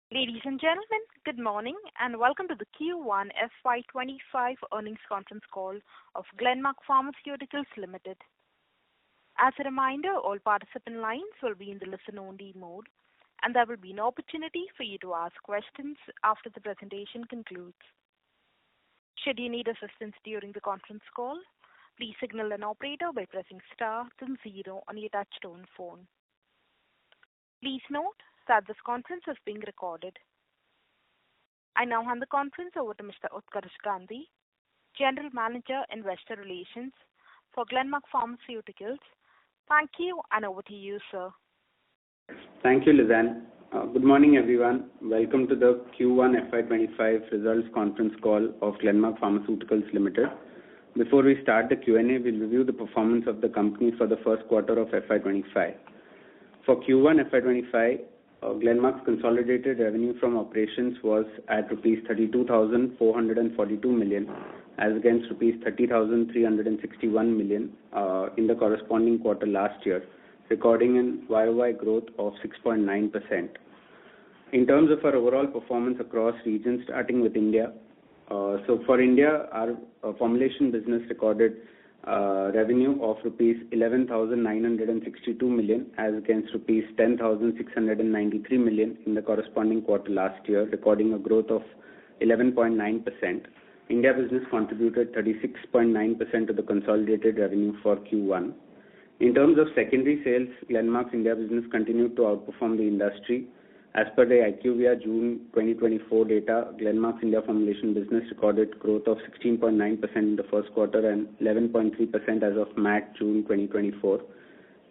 Ladies and gentlemen, good morning and welcome to the Q1 FY25 earnings conference call of Glenmark Pharmaceuticals Limited. As a reminder, all participant lines will be in the listen-only mode, and there will be an opportunity for you to ask questions after the presentation concludes. Should you need assistance during the conference call, please signal an operator by pressing star then 0 on your touch-tone phone. Please note that this conference is being recorded. I now hand the conference over to Mr. Utkarsh Gandhi, General Manager, Investor Relations for Glenmark Pharmaceuticals. Thank you, and over to you, sir. Thank you, Lizanne. Good morning, everyone. Welcome to the Q1 FY25 results conference call of Glenmark Pharmaceuticals Limited. Before we start the Q&A, we'll review the performance of the company for the first quarter of FY25. For Q1 FY25, Glenmark's consolidated revenue from operations was at rupees 32,442 million as against rupees 30,361 million in the corresponding quarter last year, recording an YOY growth of 6.9%. In terms of our overall performance across regions, starting with India, so for India, our formulation business recorded revenue of rupees 11,962 million as against rupees 10,693 million in the corresponding quarter last year, recording a growth of 11.9%. India business contributed 36.9% of the consolidated revenue for Q1. In terms of secondary sales, Glenmark's India business continued to outperform the industry. As per the IQVIA June 2024 data, Glenmark's India formulation business recorded growth of 16.9% in the first quarter and 11.3% as of March-June 2024.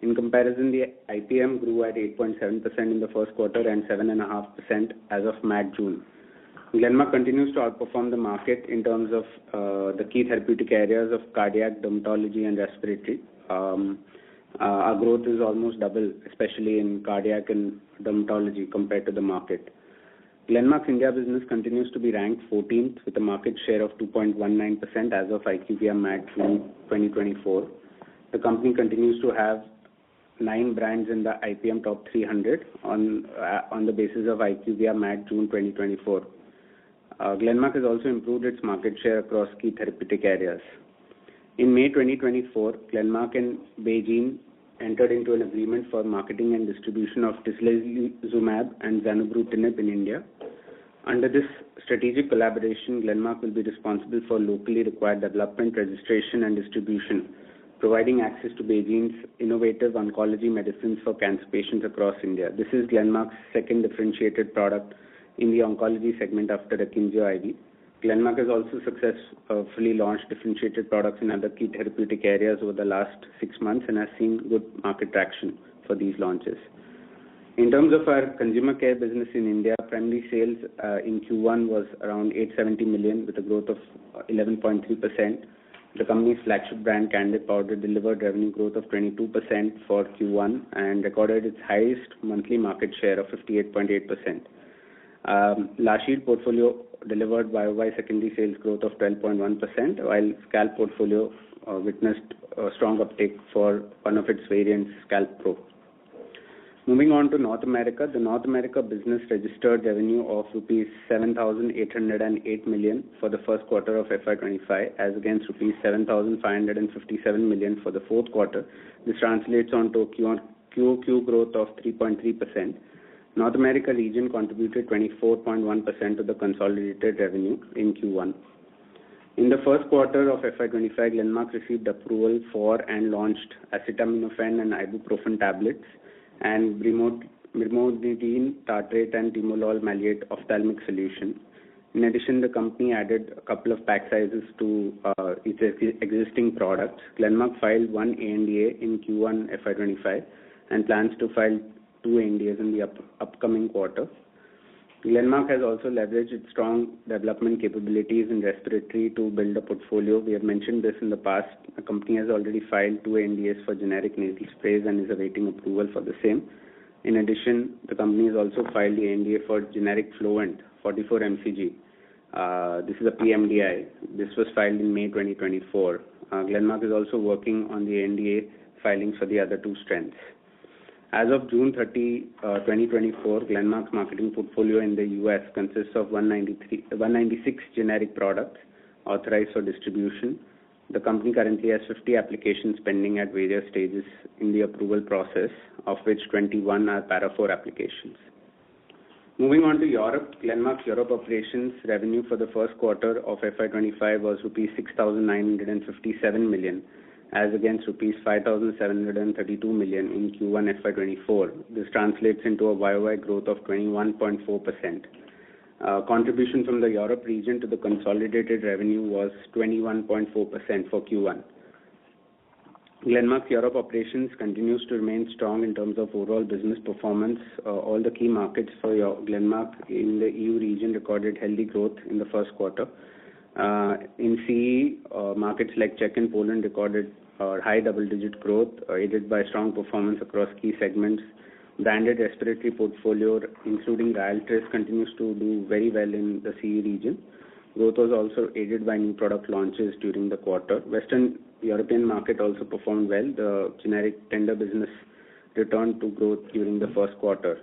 In comparison, the IPM grew at 8.7% in the first quarter and 7.5% as of March-June. Glenmark continues to outperform the market in terms of the key therapeutic areas of cardiac, dermatology, and respiratory. Our growth is almost double, especially in cardiac and dermatology compared to the market. Glenmark's India business continues to be ranked 14th with a market share of 2.19% as of IQVIA March-June 2024. The company continues to have 9 brands in the IPM top 300 on the basis of IQVIA March-June 2024. Glenmark has also improved its market share across key therapeutic areas. In May 2024, Glenmark and BeiGene entered into an agreement for marketing and distribution of tislelizumab and zanubrutinib in India. Under this strategic collaboration, Glenmark will be responsible for locally required development, registration, and distribution, providing access to BeiGene's innovative oncology medicines for cancer patients across India. This is Glenmark's second differentiated product in the oncology segment after Akynzeo IV. Glenmark has also successfully launched differentiated products in other key therapeutic areas over the last 6 months and has seen good market traction for these launches. In terms of our consumer care business in India, primary sales in Q1 was around 870 million with a growth of 11.3%. The company's flagship brand Candid Powder delivered revenue growth of 22% for Q1 and recorded its highest monthly market share of 58.8%. La Shield portfolio delivered YOY secondary sales growth of 12.1%, while Scalp portfolio witnessed a strong uptake for one of its variants, Scalp Pro. Moving on to North America, the North America business registered revenue of rupees 7,808 million for the first quarter of FY25 as against rupees 7,557 million for the fourth quarter. This translates onto a QOQ growth of 3.3%. North America region contributed 24.1% of the consolidated revenue in Q1. In the first quarter of FY25, Glenmark received approval for and launched acetaminophen and ibuprofen tablets and brimonidine tartrate and timolol maleate ophthalmic solution. In addition, the company added a couple of pack sizes to its existing products. Glenmark filed one ANDA in Q1 FY25 and plans to file 2 ANDAs in the upcoming quarter. Glenmark has also leveraged its strong development capabilities in respiratory to build a portfolio. We have mentioned this in the past. The company has already filed 2 ANDAs for generic nasal sprays and is awaiting approval for the same. In addition, the company has also filed the ANDA for generic Flovent 44 mcg. This is a PMDI. This was filed in May 2024. Glenmark is also working on the ANDA filings for the other 2 strengths. As of June 30, 2024, Glenmark's marketing portfolio in the US consists of 196 generic products authorized for distribution. The company currently has 50 applications pending at various stages in the approval process, of which 21 are Para 4 applications. Moving on to Europe, Glenmark's Europe operations revenue for the first quarter of FY25 was rupees 6,957 million, as against rupees 5,732 million in Q1 FY24. This translates into a YOY growth of 21.4%. Contribution from the Europe region to the consolidated revenue was 21.4% for Q1. Glenmark's Europe operations continues to remain strong in terms of overall business performance. All the key markets for Glenmark in the EU region recorded healthy growth in the first quarter. In CE, markets like Czech and Poland recorded high double-digit growth, aided by strong performance across key segments. Branded respiratory portfolio, including Ryaltris, continues to do very well in the CE region. Growth was also aided by new product launches during the quarter. Western European market also performed well. The generic tender business returned to growth during the first quarter.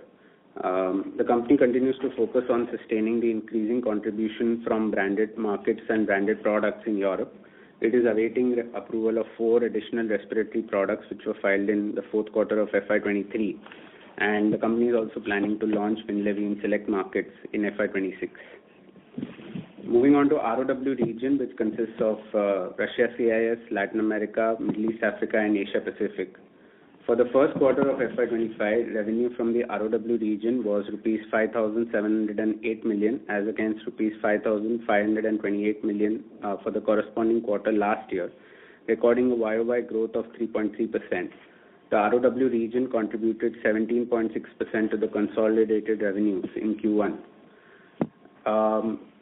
The company continues to focus on sustaining the increasing contribution from branded markets and branded products in Europe. It is awaiting approval of 4 additional respiratory products which were filed in the fourth quarter of FY23. And the company is also planning to launch Winlevi in select markets in FY26. Moving on to ROW region, which consists of Russia, CIS, Latin America, Middle East, Africa, and Asia Pacific. For the first quarter of FY25, revenue from the ROW region was rupees 5,708 million, as against rupees 5,528 million for the corresponding quarter last year, recording a YOY growth of 3.3%. The ROW region contributed 17.6% to the consolidated revenues in Q1.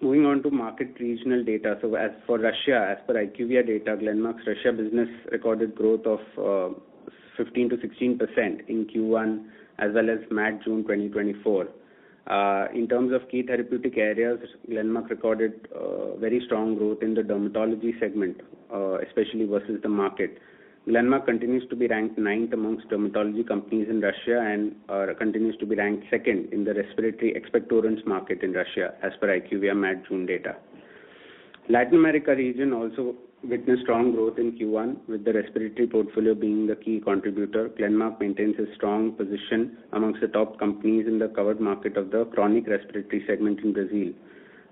Moving on to market regional data. So as for Russia, as per IQVIA data, Glenmark's Russia business recorded growth of 15 to 16% in Q1 as well as June 2024. In terms of key therapeutic areas, Glenmark recorded very strong growth in the dermatology segment, especially versus the market. Glenmark continues to be ranked 9th amongst dermatology companies in Russia and continues to be ranked 2nd in the respiratory expectorants market in Russia as per IQVIA June data. Latin America region also witnessed strong growth in Q1, with the respiratory portfolio being the key contributor. Glenmark maintains a strong position amongst the top companies in the covered market of the chronic respiratory segment in Brazil.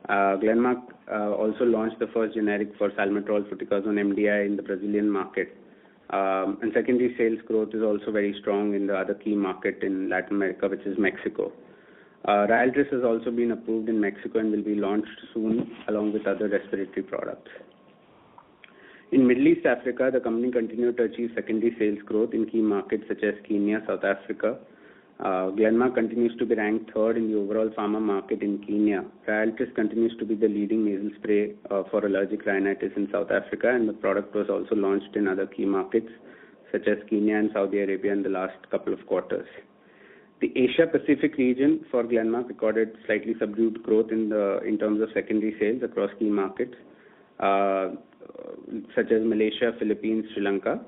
Glenmark also launched the first generic for salmeterol fluticasone MDI in the Brazilian market. And secondary sales growth is also very strong in the other key market in Latin America, which is Mexico. Ryaltris has also been approved in Mexico and will be launched soon along with other respiratory products. In Middle East Africa, the company continued to achieve secondary sales growth in key markets such as Kenya, South Africa. Glenmark continues to be ranked 3rd in the overall pharma market in Kenya. Ryaltris continues to be the leading nasal spray for allergic rhinitis in South Africa, and the product was also launched in other key markets such as Kenya and Saudi Arabia in the last couple of quarters. The Asia Pacific region for Glenmark recorded slightly subdued growth in terms of secondary sales across key markets such as Malaysia, Philippines, Sri Lanka.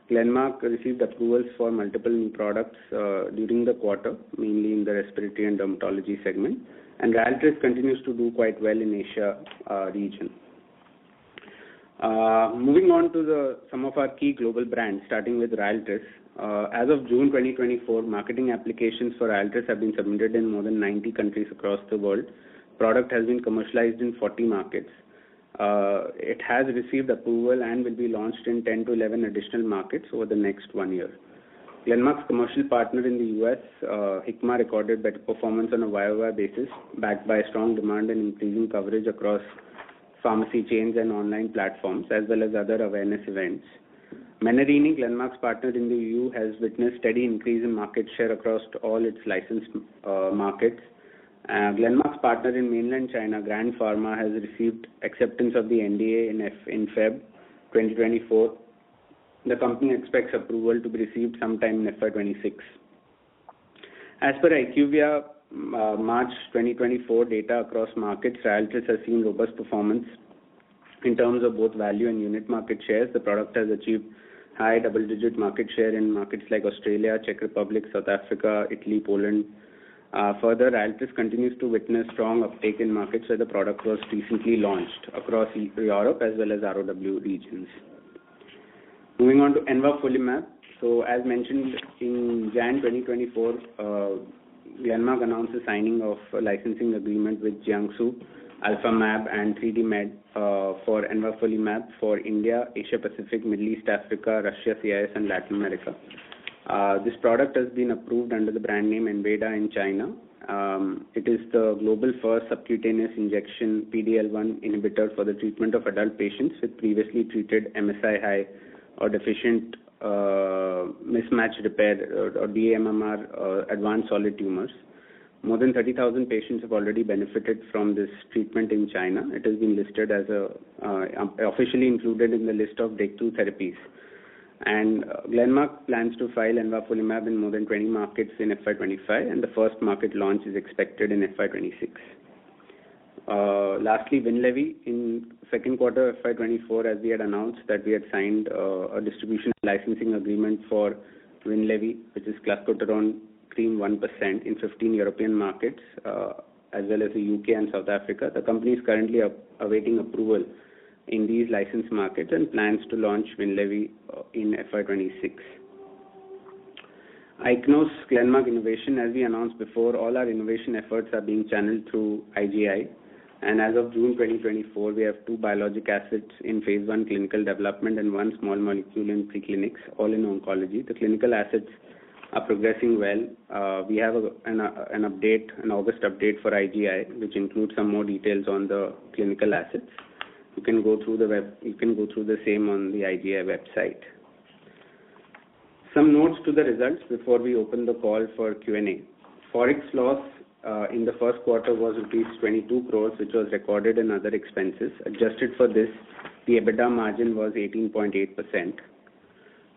Glenmark received approvals for multiple new products during the quarter, mainly in the respiratory and dermatology segment, and Ryaltris continues to do quite well in Asia region. Moving on to some of our key global brands, starting with Ryaltris. As of June 2024, marketing applications for Ryaltris have been submitted in more than 90 countries across the world. Product has been commercialized in 40 markets. It has received approval and will be launched in 10 to 11 additional markets over the next 1 year. Glenmark's commercial partner in the US, Hikma, recorded better performance on a YOY basis, backed by strong demand and increasing coverage across pharmacy chains and online platforms, as well as other awareness events. Menarini, Glenmark's partner in the EU, has witnessed steady increase in market share across all its licensed markets. Glenmark's partner in mainland China, Grand Pharma, has received acceptance of the NDA in Feb 2024. The company expects approval to be received sometime in FY26. As per IQVIA March 2024 data across markets, Ryaltris has seen robust performance in terms of both value and unit market shares. The product has achieved high double-digit market share in markets like Australia, Czech Republic, South Africa, Italy, Poland. Further, Ryaltris continues to witness strong uptake in markets where the product was recently launched across Europe as well as ROW regions. Moving on to envafolimab. So, as mentioned in Jan 2024, Glenmark announced the signing of a licensing agreement with Jiangsu, Alphamab, and 3D Med for envafolimab for India, Asia Pacific, Middle East, Africa, Russia, CIS, and Latin America. This product has been approved under the brand name Enveda in China. It is the global first subcutaneous injection PD-L1 inhibitor for the treatment of adult patients with previously treated MSI-high or deficient mismatch repair or DAMMR advanced solid tumors. More than 30,000 patients have already benefited from this treatment in China. It has been listed as officially included in the list of breakthrough therapies. And Glenmark plans to file envafolimab in more than 20 markets in FY25, and the first market launch is expected in FY26. Lastly, Winlevi. In second quarter FY24, as we had announced that we had signed a distribution licensing agreement for Winlevi, which is clascoterone cream 1% in 15 European markets, as well as the UK and South Africa. The company is currently awaiting approval in these licensed markets and plans to launch Winlevi in FY26. Ichnos Glenmark Innovation. As we announced before, all our innovation efforts are being channeled through IGI. And as of June 2024, we have 2 biologic assets in phase 1 clinical development and 1 small molecule in preclinics, all in oncology. The clinical assets are progressing well. We have an August update for IGI, which includes some more details on the clinical assets. You can go through the same on the IGI website. Some notes to the results before we open the call for Q&A. Forex loss in the first quarter was rupees 22 crores, which was recorded in other expenses. Adjusted for this, the EBITDA margin was 18.8%.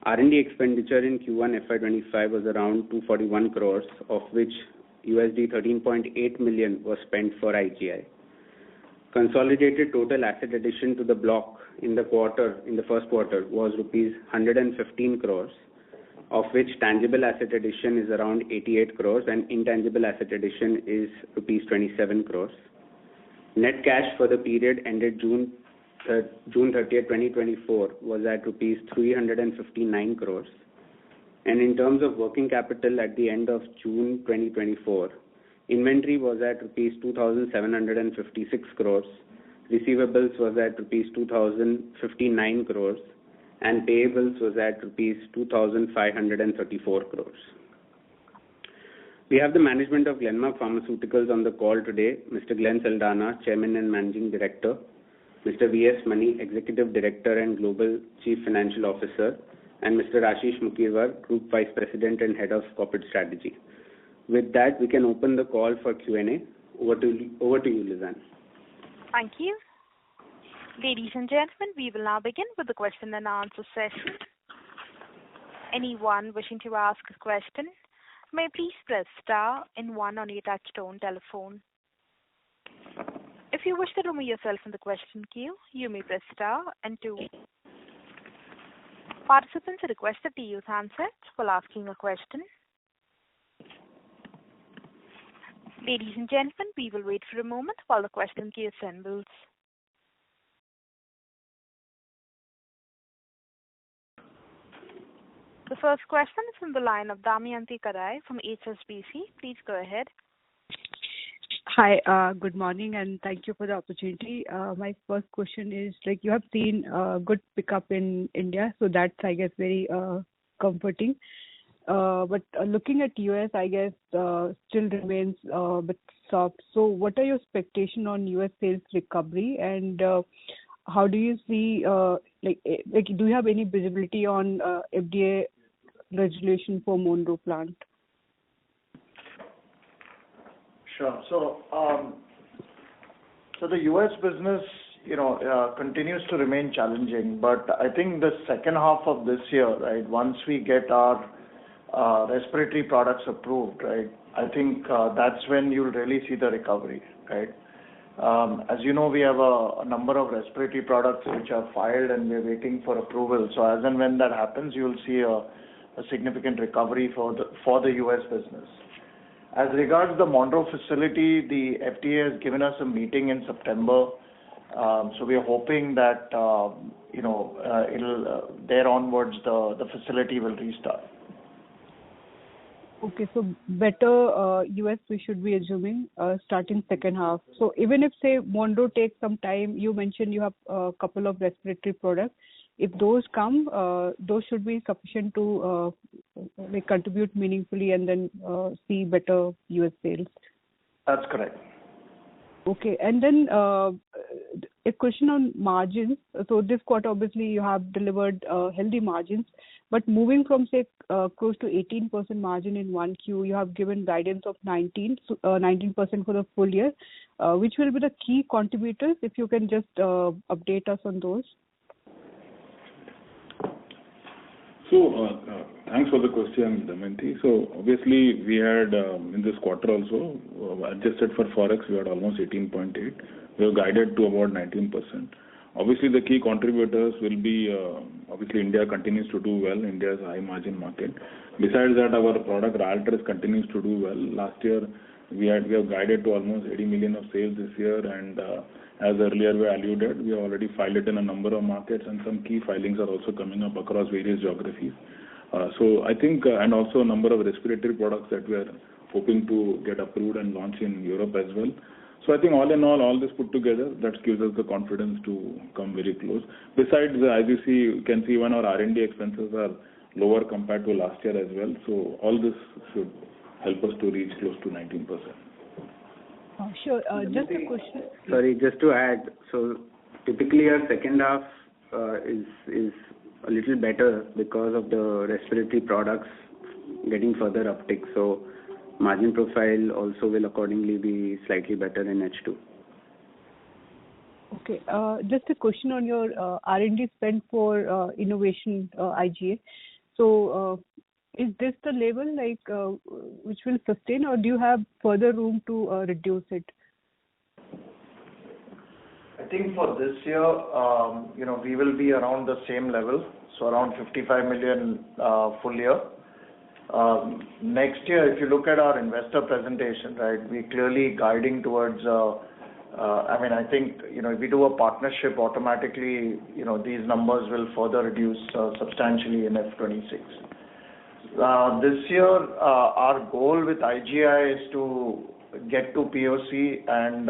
R&D expenditure in Q1 FY25 was around 241 crores, of which $13.8 million was spent for IGI. Consolidated total asset addition to the block in the first quarter was rupees 115 crores, of which tangible asset addition is around 88 crores and intangible asset addition is rupees 27 crores. Net cash for the period ended June 30th, 2024 was at rupees 359 crores. And in terms of working capital at the end of June 2024, inventory was at rupees 2,756 crores, receivables was at rupees 2,059 crores, and payables was at rupees 2,534 crores. We have the management of Glenmark Pharmaceuticals on the call today, Mr. Glenn Saldanha, Chairman and Managing Director, Mr. V.S. Mani, Executive Director and Global Chief Financial Officer, and Mr. Ashish Mukherjee, Group Vice President and Head of Corporate Strategy. With that, we can open the call for Q&A. Over to you, Lizanne. Thank you. Ladies and gentlemen, we will now begin with the question and answer session. Anyone wishing to ask a question may please press star and 1 on your touchtone telephone. If you wish to remove yourself from the question queue, you may press star and 2. Participants are requested to use handsets while asking a question. Ladies and gentlemen, we will wait for a moment while the question queue assembles. The first question is from the line of Damayanti Kerai from HSBC. Please go ahead. Hi, good morning and thank you for the opportunity. My first question is, like, you have seen a good pickup in India, so that's, I guess, very comforting. But looking at US, I guess, still remains a bit soft. So what are your expectations on US sales recovery, and how do you see, do you have any visibility on FDA resolution for Monroe plant? Sure. So the US business, continues to remain challenging, but I think the second half of this year, right, once we get our respiratory products approved, right, I think that's when you'll really see the recovery, right? As you know, we have a number of respiratory products which are filed and we're waiting for approval. So as and when that happens, you'll see a significant recovery for the US business. As regards the Monroe facility, the FDA has given us a meeting in September. So we are hoping that, it'll there onwards, the facility will restart. Okay, so better US we should be assuming starting second half. So even if say Monroe takes some time, you mentioned you have a couple of respiratory products. If those come, those should be sufficient to contribute meaningfully and then see better US sales. That's correct. Okay, and then a question on margins. So this quarter, obviously, you have delivered healthy margins, but moving from, say, close to 18% margin in 1Q, you have given guidance of 19% for the full year. Which will be the key contributors, if you can just update us on those? So, thanks for the question, Damayanti. So, obviously, we had in this quarter also, adjusted for Forex, we had almost 18.8. We have guided to about 19%. Obviously, the key contributors will be, obviously, India continues to do well. India is a high margin market. Besides that, our product, Ryaltris, continues to do well. Last year, we have guided to almost 80 million of sales this year, and as earlier we alluded, we have already filed it in a number of markets, and some key filings are also coming up across various geographies. So I think, and also a number of respiratory products that we are hoping to get approved and launch in Europe as well. So I think all in all this put together, that gives us the confidence to come very close. Besides, as you can see, even our R&D expenses are lower compared to last year as well. So all this should help us to reach close to 19%. Sure. Just a question. Sorry, just to add. So typically our second half is a little better because of the respiratory products getting further uptick. So margin profile also will accordingly be slightly better in H2. Okay. Just a question on your R&D spend for innovation IGA. So is this the level which will sustain, or do you have further room to reduce it? I think for this year, we will be around the same level, so around 55 million full year. Next year, if you look at our investor presentation, right, we're clearly guiding towards, I think, if we do a partnership, automatically, these numbers will further reduce substantially in F26. This year, our goal with IGI is to get to POC, and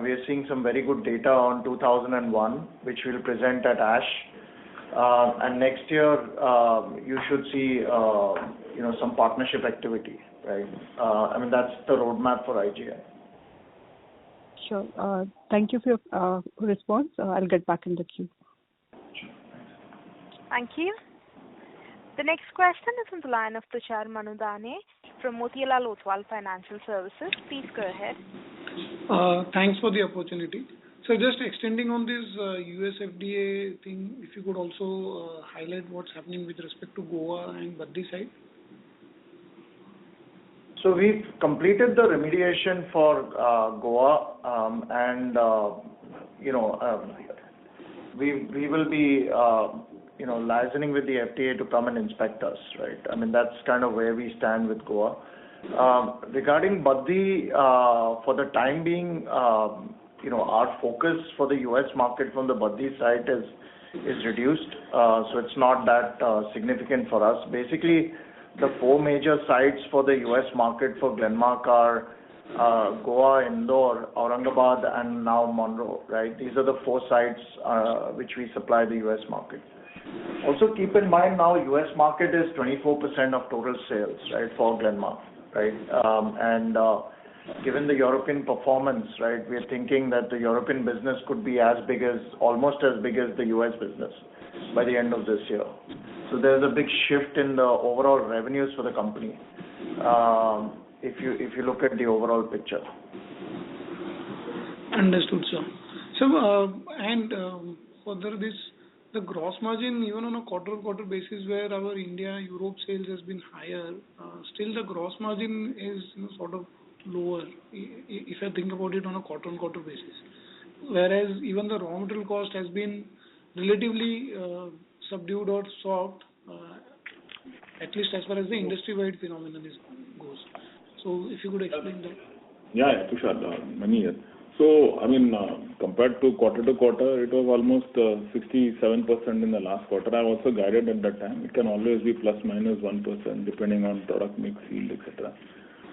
we are seeing some very good data on 2001, which we'll present at ASH. And next year, you should see, some partnership activity, right? That's the roadmap for IGI. Sure. Thank you for your response. I'll get back in the queue. Thank you. The next question is on the line of Tushar Manudhane from Motilal Oswal Financial Services. Please go ahead. Thanks for the opportunity. So just extending on this US FDA thing, if you could also highlight what's happening with respect to Goa and Baddi side. So we've completed the remediation for Goa, and we will be liaising with the FDA to come and inspect us, right? That's kind of where we stand with Goa. Regarding Baddi, for the time being, our focus for the US market from the Baddi site is reduced, so it's not that significant for us. Basically, the four major sites for the US market for Glenmark are Goa, Indore, Aurangabad, and now Monroe, right? These are the four sites which we supply the US market. Also keep in mind now US market is 24% of total sales, right, for Glenmark, right? Given the European performance, right, we are thinking that the European business could be almost as big as the US business by the end of this year. So there's a big shift in the overall revenues for the company, if you look at the overall picture. Understood, sir. So, further the gross margin, even on a quarter-on-quarter basis, where our India-Europe sales has been higher, still the gross margin is sort of lower, if I think about it on a quarter-on-quarter basis. Whereas even the raw material cost has been relatively subdued or soft, at least as far as the industry-wide phenomenon goes. So if you could explain that. Yeah, Tushar, Mani here. So, I mean, compared to quarter, it was almost 67% in the last quarter. I also guided at that time. It can always be plus minus 1% depending on product mix, yield, etc.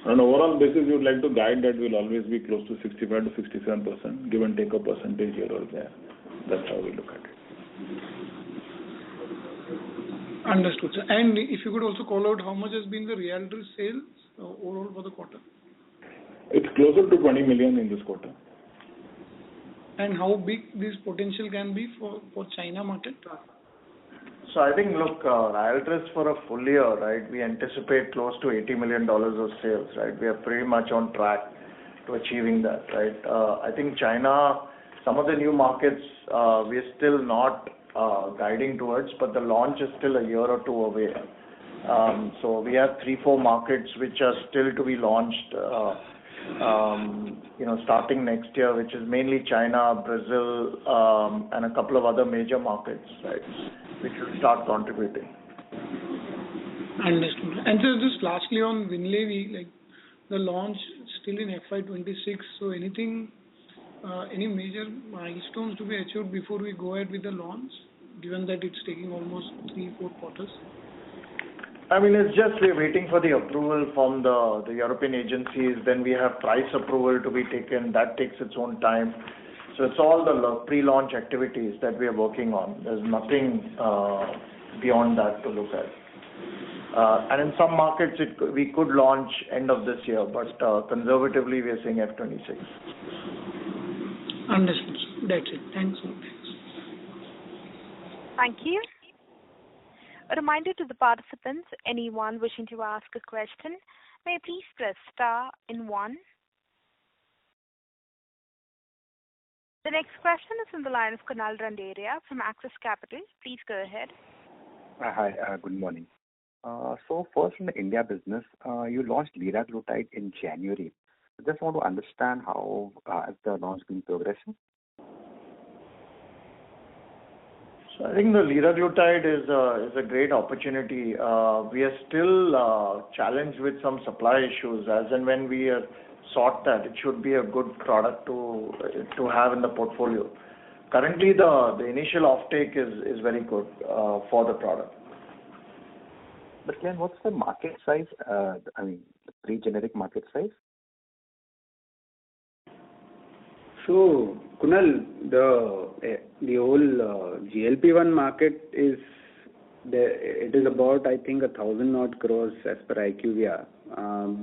On an overall basis, we would like to guide that will always be close to 65 to 67%, give and take a percentage here or there. That's how we look at it. Understood, sir. And if you could also call out how much has been the realty sales overall for the quarter? It's closer to 20 million in this quarter. And how big this potential can be for China market? So I think, look, Ryaltris for a full year, right, we anticipate close to $80 million of sales, right? We are pretty much on track to achieving that, right? I think China, some of the new markets, we are still not guiding towards, but the launch is still a year or two away. So we have 3-4 markets which are still to be launched, starting next year, which is mainly China, Brazil, and a couple of other major markets, right, which will start contributing. Understood. And so just lastly on Winlevi, like the launch still in FY26, so anything, any major milestones to be achieved before we go ahead with the launch, given that it's taking almost 3-4 quarters? I mean, it's just we're waiting for the approval from the European agencies. Then we have price approval to be taken. That takes its own time. So it's all the pre-launch activities that we are working on. There's nothing beyond that to look at. And in some markets, we could launch end of this year, but conservatively, we are saying F26. Understood. That's it. Thanks. Thank you. A reminder to the participants, anyone wishing to ask a question, may please press star and 1. The next question is from the line of Kunal Randeria from Axis Capital. Please go ahead. Hi, good morning. So first in the India business, you launched liraglutide in January. I just want to understand how has the launch been progressing? So I think the liraglutide is a great opportunity. We are still challenged with some supply issues. As and when we sort that, it should be a good product to have in the portfolio. Currently, the initial offtake is very good for the product. But Glenn, what's the market size? I mean, the pre-generic market size? So, Kunal, the whole GLP-1 market is about, I think, 1,000 odd crores as per IQVIA.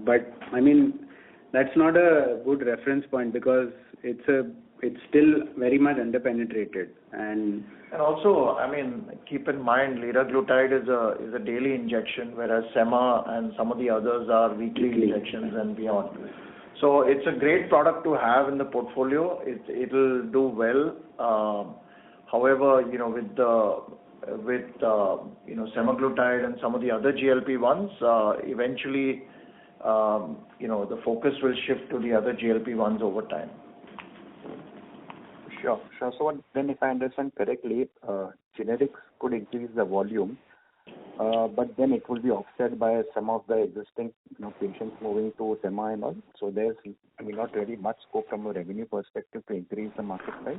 But I mean, that's not a good reference point because it's still very much underpenetrated. And also, I mean, keep in mind, liraglutide is a daily injection, whereas Sema and some of the others are weekly injections and beyond. So it's a great product to have in the portfolio. It'll do well. However, with semaglutide and some of the other GLP-1s, eventually, the focus will shift to the other GLP-1s over time. Sure. So then, if I understand correctly, generics could increase the volume, but then it will be offset by some of the existing patients moving to Sema and all. So there's, not really much scope from a revenue perspective to increase the market size.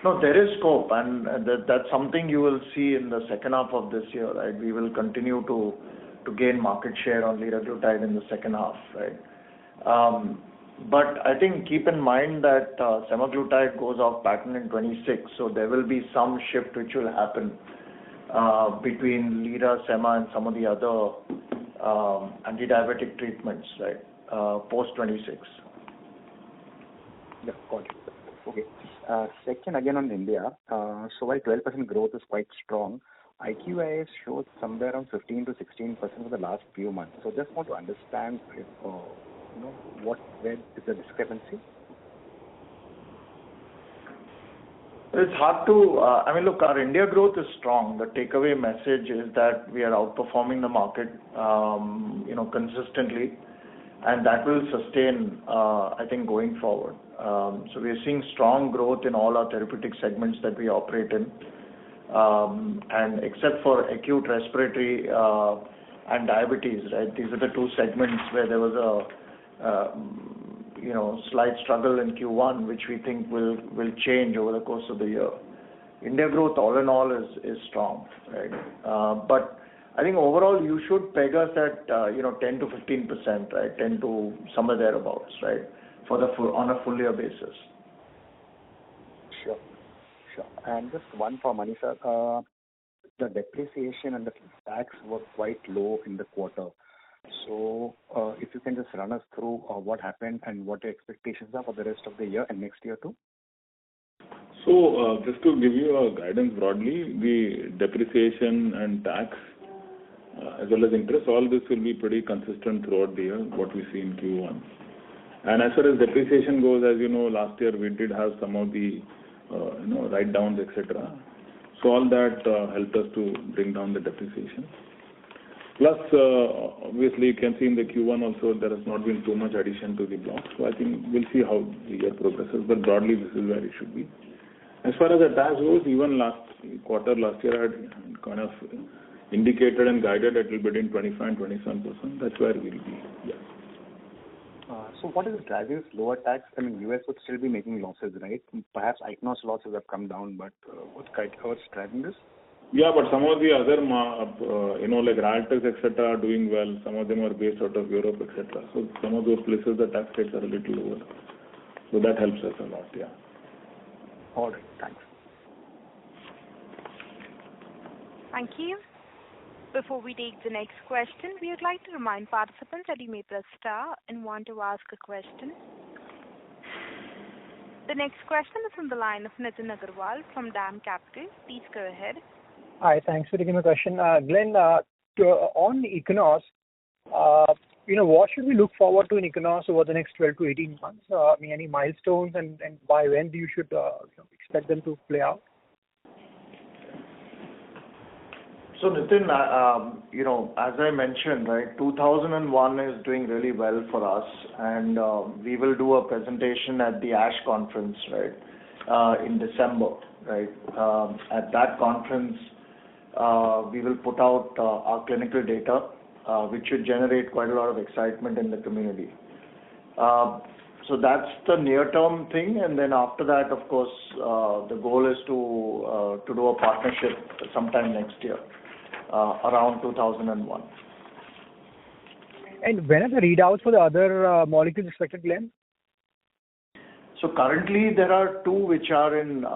No, there is scope, and that's something you will see in the second half of this year, right? We will continue to gain market share on liraglutide in the second half, right? But I think keep in mind that semaglutide goes off patent in 26, so there will be some shift which will happen between lira, Sema, and some of the other anti-diabetic treatments, right? Post 26. Yeah, got it. Okay. Second, again on India. So while 12% growth is quite strong, IQVIA shows somewhere around 15 to 16% for the last few months. So just want to understand if, where is the discrepancy? It's hard to, look, our India growth is strong. The takeaway message is that we are outperforming the market, consistently. and that will sustain, I think, going forward. So we are seeing strong growth in all our therapeutic segments that we operate in. And except for acute respiratory and diabetes, right? These are the two segments where there was a slight struggle in Q1, which we think will change over the course of the year. India growth, all in all, is strong, right? But I think overall you should peg us at 10 to 15%, right? 10 to somewhere thereabouts, right? On a full year basis. Sure. And just one for Mani sir. The depreciation and the tax were quite low in the quarter. So if you can just run us through what happened and what your expectations are for the rest of the year and next year too. So just to give you a guidance broadly, the depreciation and tax as well as interest, all this will be pretty consistent throughout the year, what we see in Q1. And as far as depreciation goes, as you know, last year we did have some of the write-downs, etc. So all that helped us to bring down the depreciation. Plus, obviously, you can see in the Q1 also there has not been too much addition to the block. So I think we'll see how the year progresses, but broadly this is where it should be. As far as the tax goes, even last year I had kind of indicated and guided it will be between 25 and 27%. That's where we'll be. Yeah. So what is driving this lower tax? I mean, US would still be making losses, right? Perhaps Ichnos losses have come down, but what's driving this? Yeah, but some of the other, like Ryaltris, etc., are doing well. Some of them are based out of Europe, etc. So some of those places the tax rates are a little lower. So that helps us a lot, yeah. All right, thanks. Thank you. Before we take the next question, we would like to remind participants that you may press star and want to ask a question. The next question is from the line of Nitin Agarwal from DAM Capital. Please go ahead. Hi, thanks for taking my question. Glenn, on Ichnos, what should we look forward to in Ichnos over the next 12 to 18 months? Any milestones and by when do you should expect them to play out? So Nitin, as I mentioned, right, 2001 is doing really well for us, and we will do a presentation at the ASH conference, right, in December, right. At that conference, we will put out our clinical data, which should generate quite a lot of excitement in the community. So that's the near-term thing, and then after that, of course, the goal is to do a partnership sometime next year. Around 2001. And when are the readouts for the other molecules expected, Glenn? So currently there are two which are in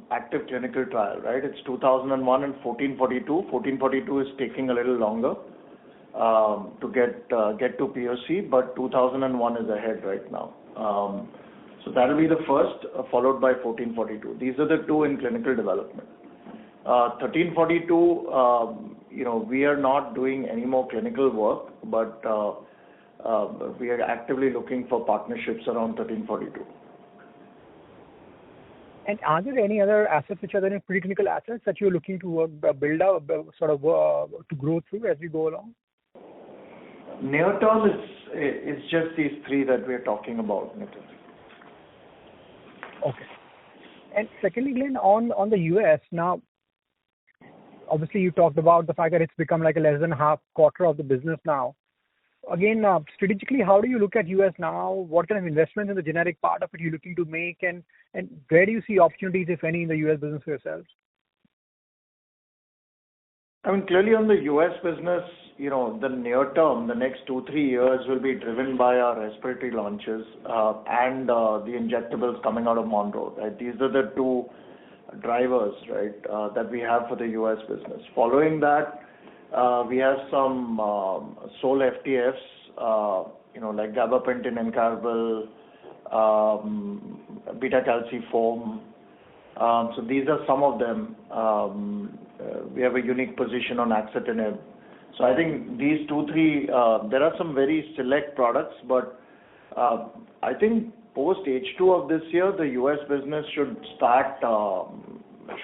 active clinical trial, right? It's 2001 and 1442. 1442 is taking a little longer to get to POC, but 2001 is ahead right now. So that will be the first, followed by 1442. These are the two in clinical development. 1342, we are not doing any more clinical work, but we are actively looking for partnerships around 1342. And are there any other assets which are there in preclinical assets that you're looking to build out, to grow through as we go along? Near term, it's just these three that we are talking about, Nitin. Okay. And secondly, Glenn, on the US now, obviously you talked about the fact that it's become like a less than half quarter of the business now. Again, strategically, how do you look at US now? What kind of investments in the generic part of it are you looking to make, and where do you see opportunities, if any, in the US business for yourselves? I mean, clearly on the US business, the near term, the next 2-3 years will be driven by our respiratory launches and the injectables coming out of Monroe, right? These are the two drivers, right, that we have for the US business. Following that, we have some sole FTFs, like gabapentin and carbil, beta-calciform. So these are some of them. We have a unique position on axitinib. So I think these 2-3, there are some very select products, but I think post H2 of this year, the US business should start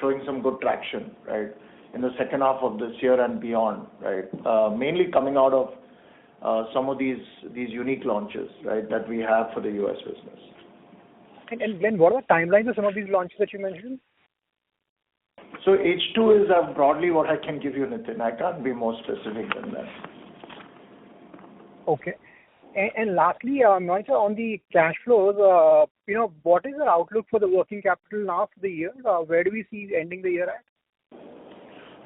showing some good traction, right, in the second half of this year and beyond, right, mainly coming out of some of these unique launches, right, that we have for the US business. And Glenn, what are the timelines of some of these launches that you mentioned? So H2 is broadly what I can give you, Nitin. I can't be more specific than that. Okay. And lastly, Monica, on the cash flows, what is the outlook for the working capital now for the year? Where do we see ending the year at?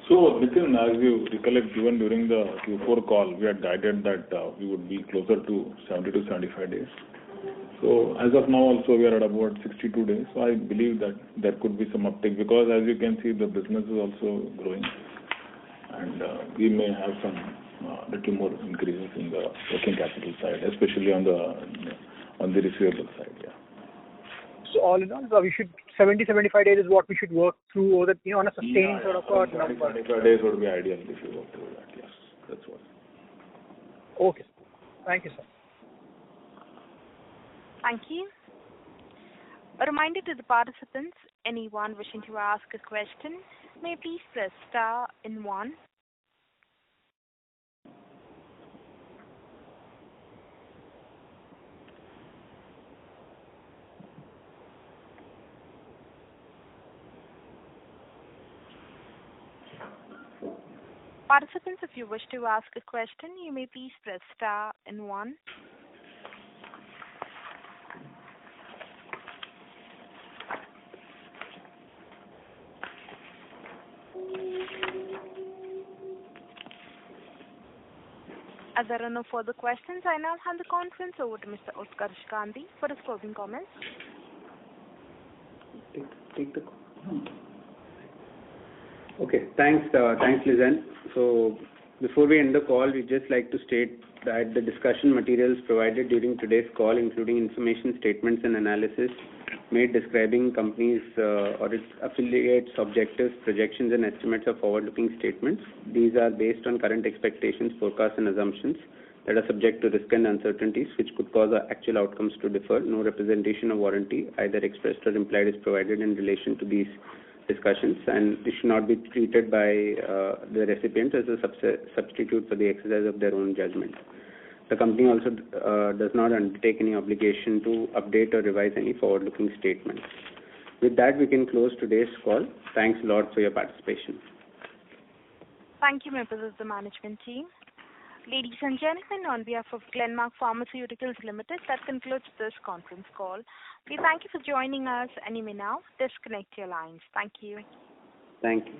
So, Nitin, as you recollect, even during the Q4 call, we had guided that we would be closer to 70 to 75 days. So, as of now, also, we are at about 62 days. So, I believe that there could be some uptick because, as you can see, the business is also growing. And we may have some little more increases in the working capital side, especially on the receivable side, yeah. So all in all, we should 70-75 days is what we should work through, or that on a sustained sort of a number. 75 days would be ideal if you work through that. Yes, that's what. Okay, thank you, sir. Thank you. A reminder to the participants: anyone wishing to ask a question may please press star and 1. Participants, if you wish to ask a question, you may please press star and 1. As there are no further questions, I now hand the conference over to Mr. Utkarsh Gandhi for his closing comments. Take the call. Okay, thanks, Lizanne. So before we end the call, we'd just like to state that the discussion materials provided during today's call, including information statements and analysis made describing companies or its affiliates, objectives, projections, and estimates are forward-looking statements. These are based on current expectations, forecasts, and assumptions that are subject to risk and uncertainties, which could cause our actual outcomes to differ. No representation or warranty, either expressed or implied, is provided in relation to these discussions, and it should not be treated by the recipients as a substitute for the exercise of their own judgment. The company also does not undertake any obligation to update or revise any forward-looking statements. With that, we can close today's call. Thanks a lot for your participation. Thank you, members of the management team. Ladies and gentlemen, on behalf of Glenmark Pharmaceuticals Limited, that concludes this conference call. We thank you for joining us, and you may now disconnect your lines. Thank you. Thank you.